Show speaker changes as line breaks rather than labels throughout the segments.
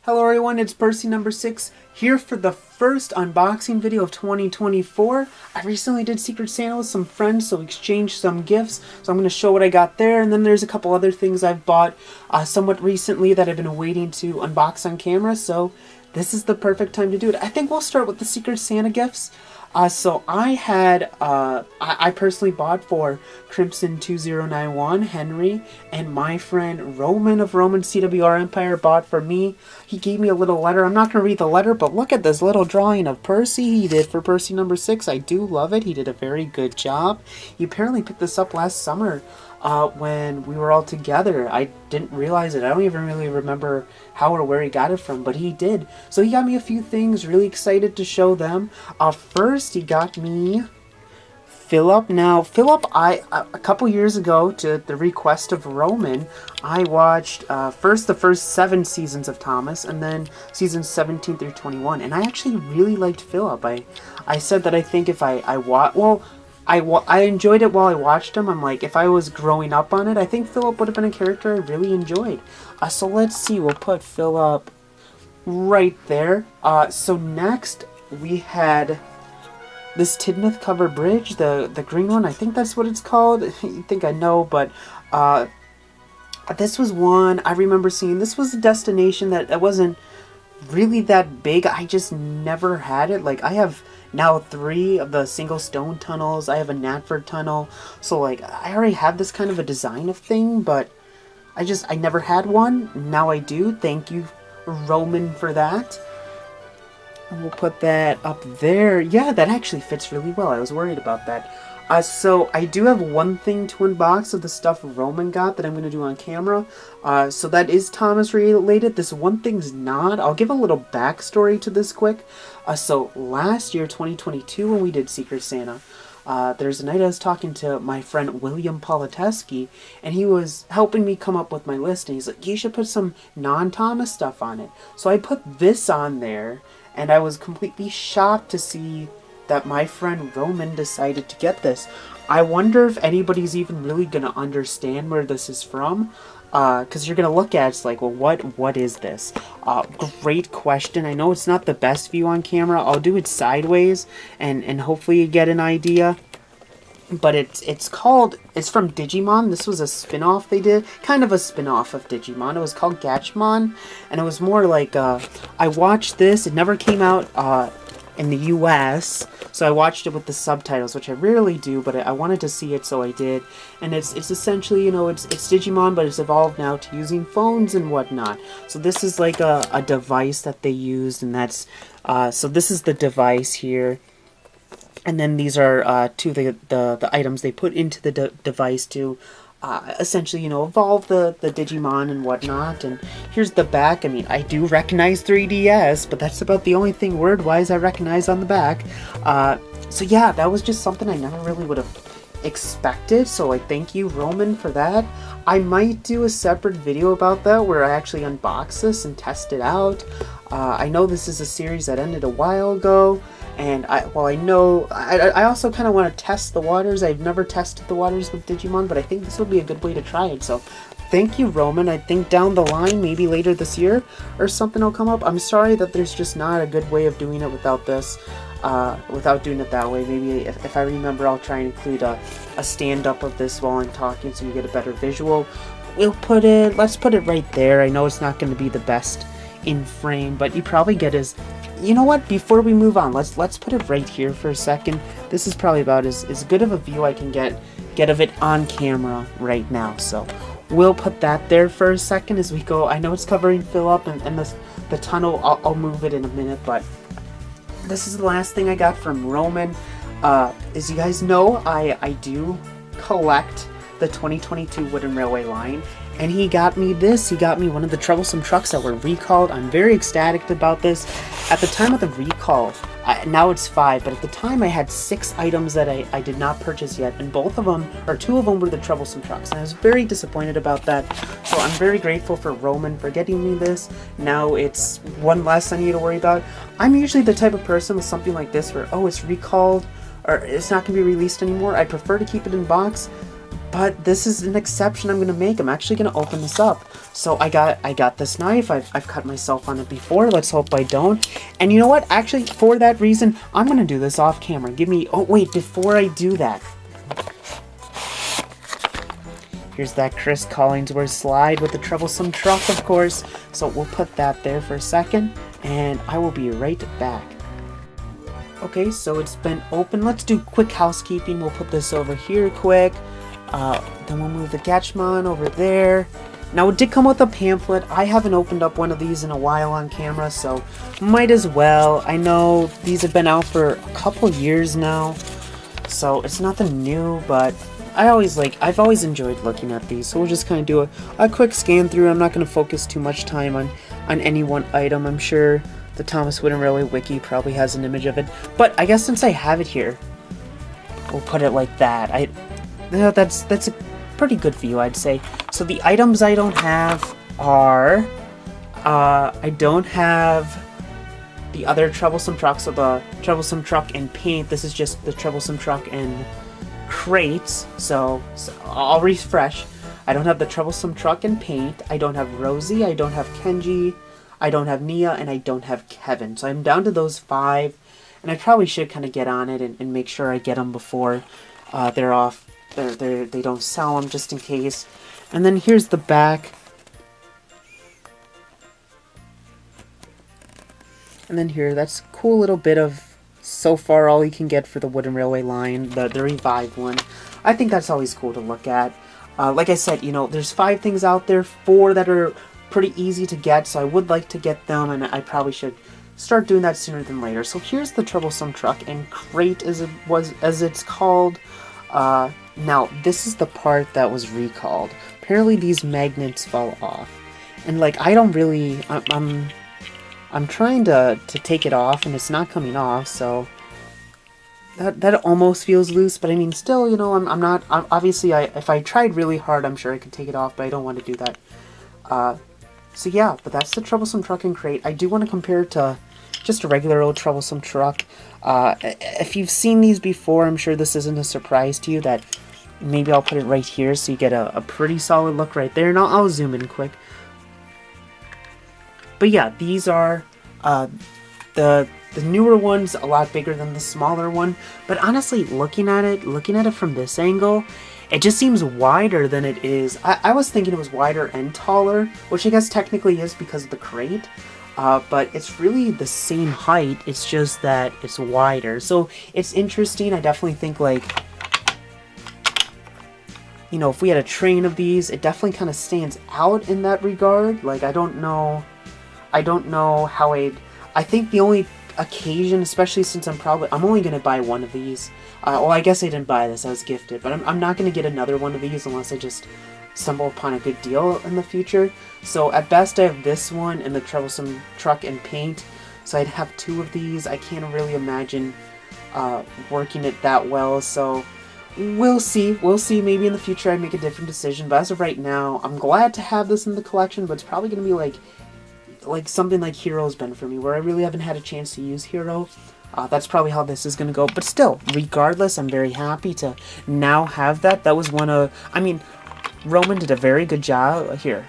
Hello everyone, it's Percy number 6 here for the first unboxing video of 2024. I recently did Secret Santa with some friends, so we exchanged some gifts. So I'm going to show what I got there, and then there's a couple other things I've bought somewhat recently that I've been waiting to unbox on camera, so this is the perfect time to do it. I think we'll start with the Secret Santa gifts. So I had, I personally bought for Crimson 2091, Henry, and my friend Roman of Roman CWR Empire bought for me. He gave me a little letter. I'm not going to read the letter, but look at this little drawing of Percy he did for Percy number 6. I do love it. He did a very good job. He apparently picked this up last summer when we were all together. I didn't realize it. I don't even really remember how or where he got it from, but he did. So he got me a few things, really excited to show them. First, he got me Philip. Now, Philip, a couple years ago, to the request of Roman, I watched first the first 7 seasons of Thomas, and then seasons 17 through 21, and I actually really liked Philip. I said that I think if I enjoyed it while I watched him. I'm like, if I was growing up on it, I think Philip would have been a character I really enjoyed. So let's see, we'll put Philip right there. So next, we had this Tidmouth cover bridge, the green one. I think that's what it's called. You think I know, but this was one I remember seeing. This was a destination that wasn't really that big. I just never had it. Like, I have now 3 of the single stone tunnels. I have a Knapford tunnel. So, like, I already have this kind of a design of thing, but I never had one. Now I do. Thank you, Roman, for that. And we'll put that up there. Yeah, that actually fits really well. I was worried about that. So I do have one thing to unbox of the stuff Roman got that I'm going to do on camera. So that is Thomas related. This one thing's not. I'll give a little backstory to this quick. So last year, 2022, when we did Secret Santa, there's a night I was talking to my friend William Politeski, and he was helping me come up with my list, and he's like, you should put some non-Thomas stuff on it. So I put this on there, and I was completely shocked to see that my friend Roman decided to get this. I wonder if anybody's even really going to understand where this is from. Because you're going to look at it, it's like, well, what is this? Great question. I know it's not the best view on camera. I'll do it sideways and hopefully you get an idea. But it's from Digimon. This was a spin-off they did. Kind of a spin-off of Digimon. It was called Gatchmon. And it was more like, I watched this. It never came out in the US, so I watched it with the subtitles, which I rarely do, but I wanted to see it, so I did. And it's essentially, you know, it's Digimon, but it's evolved now to using phones and whatnot. So this is like a device that they used, and that's so this is the device here. And then these are two of the items they put into the device to essentially, you know, evolve the Digimon and whatnot. And here's the back. I mean, I do recognize 3DS, but that's about the only thing word-wise I recognize on the back. So yeah, that was just something I never really would have expected, so I thank you, Roman, for that. I might do a separate video about that where I actually unbox this and test it out. I know this is a series that ended a while ago, and I also kind of want to test the waters. I've never tested the waters with Digimon, but I think this would be a good way to try it. So thank you, Roman. I think down the line, maybe later this year or something will come up. I'm sorry that there's just not a good way of doing it without this, without doing it that way. Maybe if I remember, I'll try and include a stand-up of this while I'm talking so you get a better visual. Let's put it right there. I know it's not going to be the best in frame, but you probably get as, you know what, before we move on, let's put it right here for a second. This is probably about as good of a view I can get of it on camera right now. So we'll put that there for a second as we go. I know it's covering Philip and the tunnel. I'll move it in a minute, but this is the last thing I got from Roman. As you guys know, I do collect the 2022 Wooden Railway line, and he got me this. He got me one of the Troublesome Trucks that were recalled. I'm very ecstatic about this. At the time of the recall, now it's 5, but at the time I had 6 items that I did not purchase yet, and 2 of them were the Troublesome Trucks, and I was very disappointed about that. So I'm very grateful for Roman for getting me this. Now it's one less I need to worry about. I'm usually the type of person with something like this where, oh, it's recalled, or it's not going to be released anymore. I prefer to keep it in box. But this is an exception I'm going to make. I'm actually going to open this up. So I got this knife. I've cut myself on it before. Let's hope I don't. And you know what? Actually, for that reason, I'm going to do this off camera. Give me... Oh, wait. Before I do that... Here's that Chris Collinsworth slide with the Troublesome Truck, of course. So we'll put that there for a second. And I will be right back. Okay, so it's been open. Let's do quick housekeeping. We'll put this over here quick. Then we'll move the Digimon over there. Now, it did come with a pamphlet. I haven't opened up one of these in a while on camera, so might as well. I know these have been out for a couple years now, so it's nothing new, but I've always enjoyed looking at these, so we'll just kind of do a quick scan through. I'm not going to focus too much time on any one item. I'm sure the Thomas Wooden Railway Wiki probably has an image of it, but I guess since I have it here, we'll put it like that. That's a pretty good view, I'd say. So the items I don't have are, I don't have the other Troublesome Truck, so the Troublesome Truck and paint. This is just the Troublesome Truck and crates, so I'll refresh. I don't have the Troublesome Truck and paint. I don't have Rosie, I don't have Kenji, I don't have Nia, and I don't have Kevin. So I'm down to those 5, and I probably should kind of get on it and make sure I get them before they're off. They don't sell them, just in case. And then here's the back. And then here, that's a cool little bit of so far all you can get for the Wooden Railway line, the revived one. I think that's always cool to look at. Like I said, you know, there's 5 things out there, 4 that are pretty easy to get, so I would like to get them, and I probably should start doing that sooner than later. So here's the Troublesome Truck and crate, as it's called. Now, this is the part that was recalled. Apparently these magnets fell off. And, like, I don't really... I'm trying to take it off, and it's not coming off, so... That almost feels loose, but I mean, still, you know, obviously, if I tried really hard, I'm sure I could take it off, but I don't want to do that. So yeah, but that's the Troublesome Truck and crate. I do want to compare it to just a regular old Troublesome Truck. If you've seen these before, I'm sure this isn't a surprise to you that maybe I'll put it right here so you get a pretty solid look right there, and I'll zoom in quick. But yeah, these are the newer one's a lot bigger than the smaller one, but honestly, looking at it from this angle, it just seems wider than it is. I was thinking it was wider and taller, which I guess technically is because of the crate. But it's really the same height, it's just that it's wider. So it's interesting. I definitely think, like, you know, if we had a train of these, it definitely kind of stands out in that regard. Like, I don't know how I think the only occasion, especially since I'm only going to buy one of these. Well, I guess I didn't buy this, I was gifted, but I'm not going to get another one of these unless I just stumble upon a good deal in the future. So at best I have this one and the Troublesome Truck and paint, so I'd have 2 of these. I can't really imagine working it that well, so we'll see. Maybe in the future I make a different decision, but as of right now, I'm glad to have this in the collection, but it's probably going to be like something like Hero's been for me, where I really haven't had a chance to use Hero. That's probably how this is going to go, but still, regardless, I'm very happy to now have that. That was one of, I mean, Roman did a very good job here.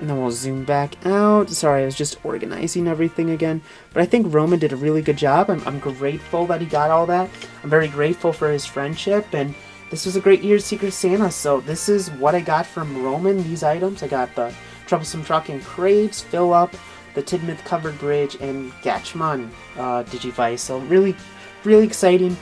And then we'll zoom back out. Sorry, I was just organizing everything again. But I think Roman did a really good job. I'm grateful that he got all that. I'm very grateful for his friendship. And this was a great year's Secret Santa. So this is what I got from Roman, these items. I got the Troublesome Truck and crates, Fill Up, the Tidmouth Covered Bridge, and Gatchmon Digivice. So really, really exciting.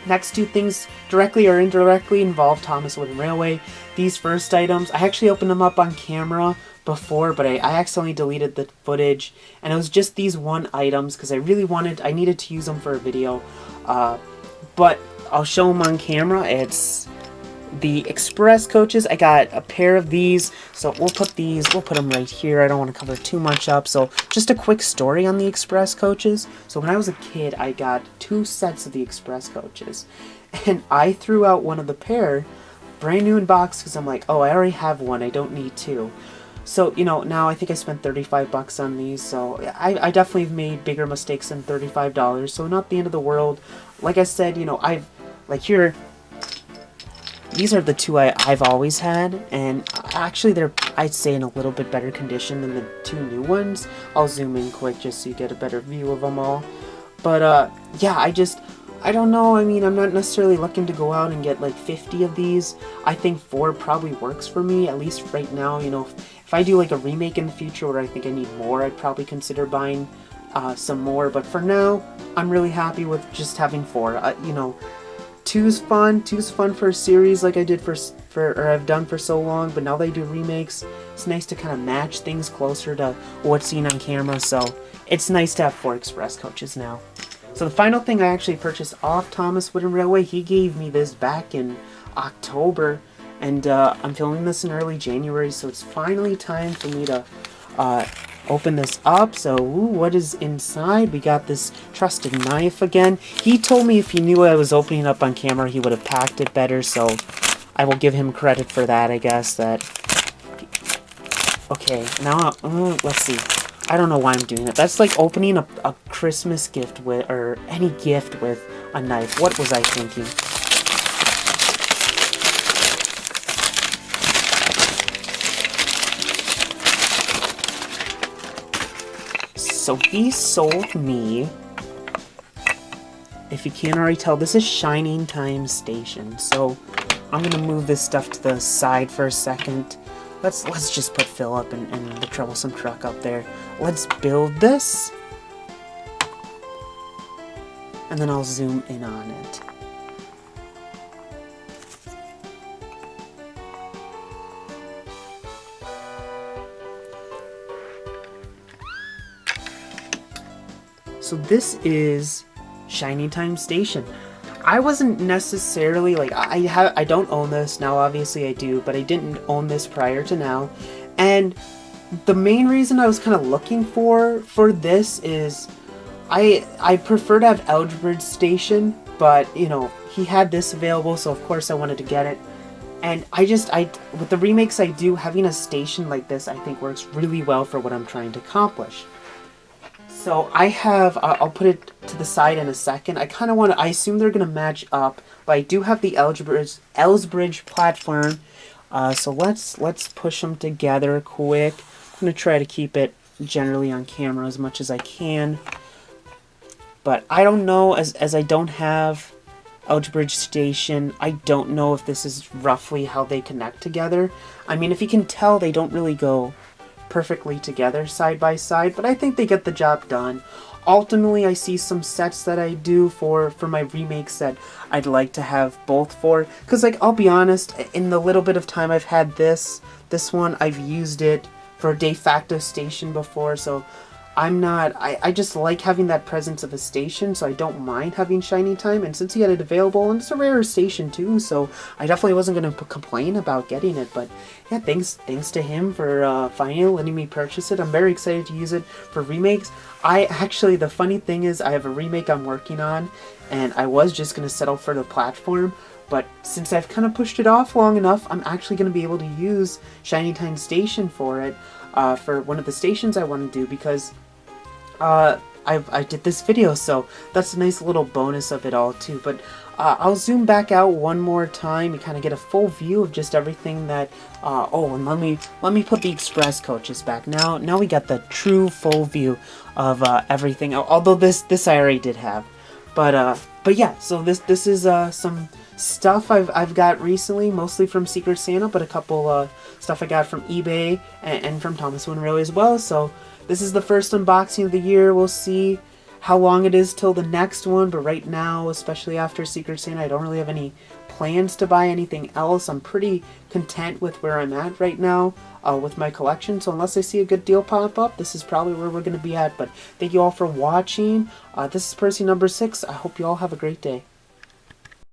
Next 2 things directly or indirectly involve Thomas Wooden Railway. These first items, I actually opened them up on camera before, but I accidentally deleted the footage, and it was just these 1 items because I needed to use them for a video. But I'll show them on camera. It's the express coaches. I got a pair of these, so we'll put them right here. I don't want to cover too much up. So just a quick story on the express coaches. So when I was a kid, I got 2 sets of the express coaches, and I threw out one of the pair brand new in box because I'm like, oh, I already have one, I don't need 2. So, you know, now I think I spent $35 on these, so I definitely have made bigger mistakes than $35, so not the end of the world. Like I said, you know, like here, these are the two I've always had, and actually they're, I'd say, in a little bit better condition than the two new ones. I'll zoom in quick just so you get a better view of them all. But yeah, I don't know. I mean, I'm not necessarily looking to go out and get like 50 of these. I think 4 probably works for me, at least right now. You know, if I do like a remake in the future where I think I need more, I'd probably consider buying some more. But for now, I'm really happy with just having 4. You know, two's fun for a series like I did or I've done for so long, but now that I do remakes, it's nice to kind of match things closer to what's seen on camera, so it's nice to have 4 express coaches now. So the final thing I actually purchased off Thomas Wooden Railway, he gave me this back in October, and I'm filming this in early January, so it's finally time for me to open this up. So, what is inside? We got this trusted knife again. He told me if he knew I was opening up on camera, he would have packed it better, so I will give him credit for that, I guess. Okay, now, let's see. I don't know why I'm doing it. That's like opening a Christmas gift with, or any gift with a knife. What was I thinking? So he sold me, if you can't already tell, this is Shining Time Station. So I'm gonna move this stuff to the side for a second. Let's just put Philip and the Troublesome Truck up there. Let's build this, and then I'll zoom in on it. So this is Shining Time Station. I wasn't necessarily, like, I don't own this now, obviously I do, but I didn't own this prior to now. And the main reason I was kind of looking for this is I prefer to have Algebridge Station, but, you know, he had this available, so of course I wanted to get it. And with the remakes I do, having a station like this I think works really well for what I'm trying to accomplish. So I have, I'll put it to the side in a second. I assume they're going to match up, but I do have the Elsbridge platform. So let's push them together quick. I'm going to try to keep it generally on camera as much as I can. But I don't know, as I don't have Elsbridge Station, I don't know if this is roughly how they connect together. I mean, if you can tell, they don't really go perfectly together side by side, but I think they get the job done. Ultimately, I see some sets that I do for my remakes that I'd like to have both for, because, like, I'll be honest, in the little bit of time I've had this one, I've used it for a de facto station before, so I just like having that presence of a station, so I don't mind having Shining Time, and since he had it available, and it's a rarer station too, so I definitely wasn't going to complain about getting it, but yeah, thanks to him for finally letting me purchase it. I'm very excited to use it for remakes. The funny thing is, I have a remake I'm working on, and I was just going to settle for the platform, but since I've kind of pushed it off long enough, I'm actually going to be able to use Shining Time Station for it, for one of the stations I want to do, because I did this video, so that's a nice little bonus of it all too. But I'll zoom back out one more time and kind of get a full view of just everything that. And let me put the express coaches back. Now we got the true full view of everything. Although this I already did have, but yeah. So this is some stuff I've got recently, mostly from Secret Santa, but a couple stuff I got from eBay and from Thomas Wooden Railway as well. So this is the first unboxing of the year. We'll see how long it is till the next one, but right now, especially after Secret Santa, I don't really have any plans to buy anything else. I'm pretty content with where I'm at right now with my collection, so unless I see a good deal pop up, this is probably where we're going to be at. But thank you all for watching. This is Percy number 6. I hope you all have a great day.